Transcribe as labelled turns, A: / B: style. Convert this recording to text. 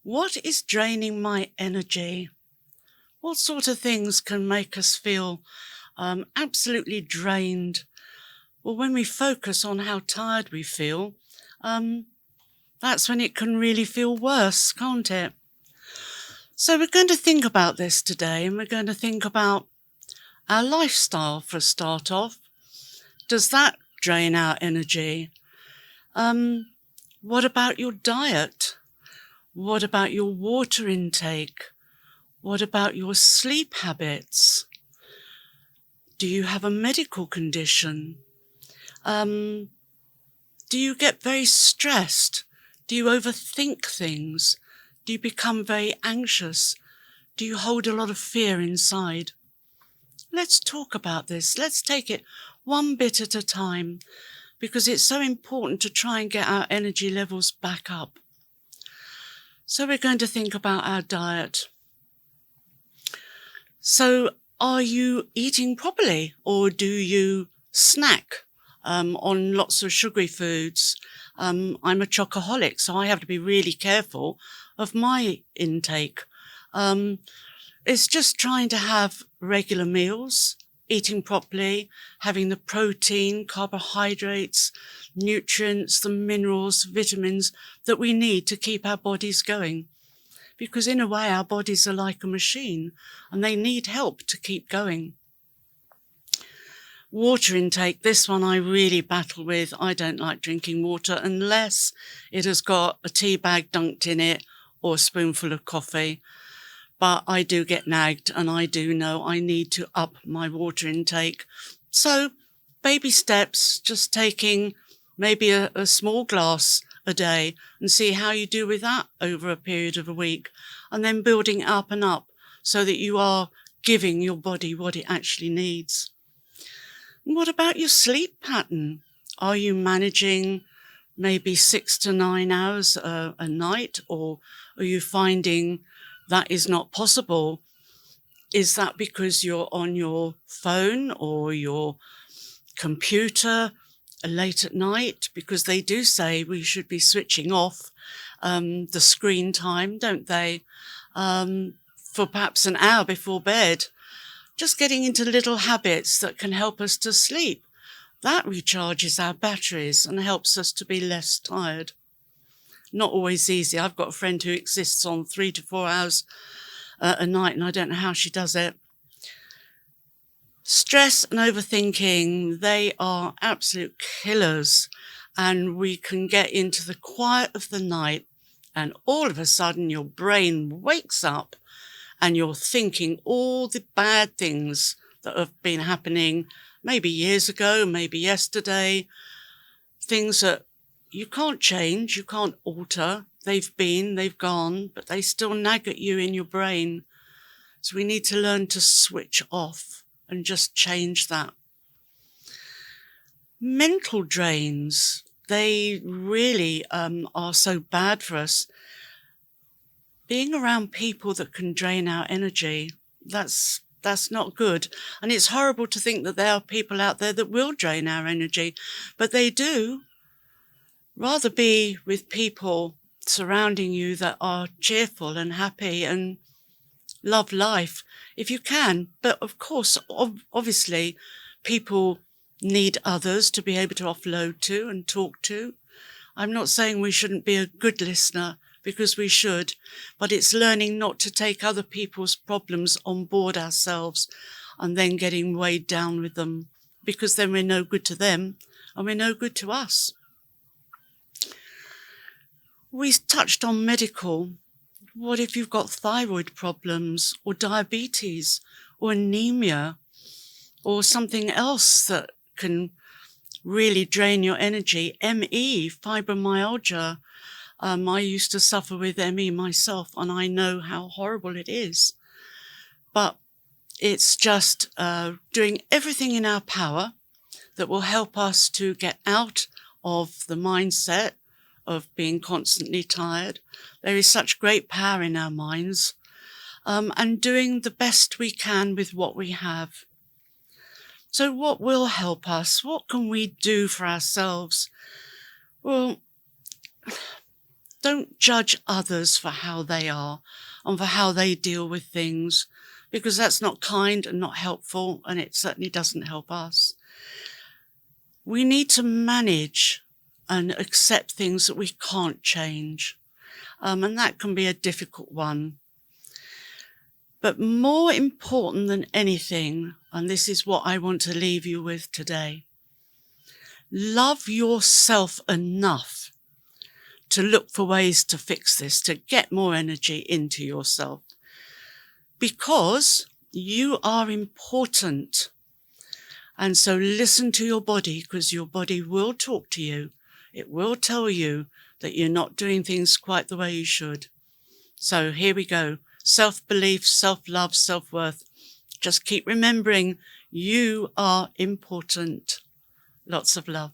A: What is draining my energy? What sort of things can make us feel absolutely drained? Well, when we focus on how tired we feel, um, that's when it can really feel worse, can't it? So we're going to think about this today, and we're going to think about our lifestyle for a start off. Does that drain our energy? What about your diet? What about your water intake? What about your sleep habits? Do you have a medical condition? Do you get very stressed? Do you overthink things? Do you become very anxious? Do you hold a lot of fear inside? Let's talk about this. Let's take it one bit at a time, because it's so important to try and get our energy levels back up. So we're going to think about our diet. So are you eating properly, or do you snack on lots of sugary foods? I'm a chocoholic, so I have to be really careful of my intake. It's just trying to have regular meals, eating properly, having the protein, carbohydrates, nutrients, the minerals, vitamins that we need to keep our bodies going. Because in a way, our bodies are like a machine and they need help to keep going. Water intake, this one I really battle with. I don't like drinking water unless it has got a tea bag dunked in it or a spoonful of coffee. But I do get nagged, and I do know I need to up my water intake. So baby steps, just taking maybe a small glass a day and see how you do with that over a period of a week, and then building up and up so that you are giving your body what it actually needs. And what about your sleep pattern? Are you managing maybe 6 to 9 hours a night, or are you finding that is not possible? Is that because you're on your phone or your computer late at night? Because they do say we should be switching off the screen time, don't they? For perhaps an hour before bed. Just getting into little habits that can help us to sleep. That recharges our batteries and helps us to be less tired. Not always easy. I've got a friend who exists on 3 to 4 hours a night, and I don't know how she does it. Stress and overthinking, they are absolute killers, and we can get into the quiet of the night and all of a sudden your brain wakes up and you're thinking all the bad things that have been happening maybe years ago, maybe yesterday, things that you can't change, you can't alter. They've been, they've gone, but they still nag at you in your brain. So we need to learn to switch off and just change that. Mental drains, they really are so bad for us. Being around people that can drain our energy, that's not good. And it's horrible to think that there are people out there that will drain our energy, but they do. Rather be with people surrounding you that are cheerful and happy and love life if you can. But of course, obviously, people need others to be able to offload to and talk to. I'm not saying we shouldn't be a good listener, because we should, but it's learning not to take other people's problems on board ourselves and then getting weighed down with them, because then we're no good to them and we're no good to us. We touched on medical. What if you've got thyroid problems or diabetes or anemia or something else that can really drain your energy? ME, fibromyalgia. I used to suffer with ME myself, and I know how horrible it is. But it's just doing everything in our power that will help us to get out of the mindset of being constantly tired. There is such great power in our minds, and doing the best we can with what we have. So what will help us? What can we do for ourselves? Well, don't judge others for how they are and for how they deal with things, because that's not kind and not helpful, and it certainly doesn't help us. We need to manage and accept things that we can't change. And that can be a difficult one. But more important than anything, and this is what I want to leave you with today, love yourself enough to look for ways to fix this, to get more energy into yourself. Because you are important. And so listen to your body, because your body will talk to you. It will tell you that you're not doing things quite the way you should. So here we go. Self-belief, self-love, self-worth. Just keep remembering you are important. Lots of love.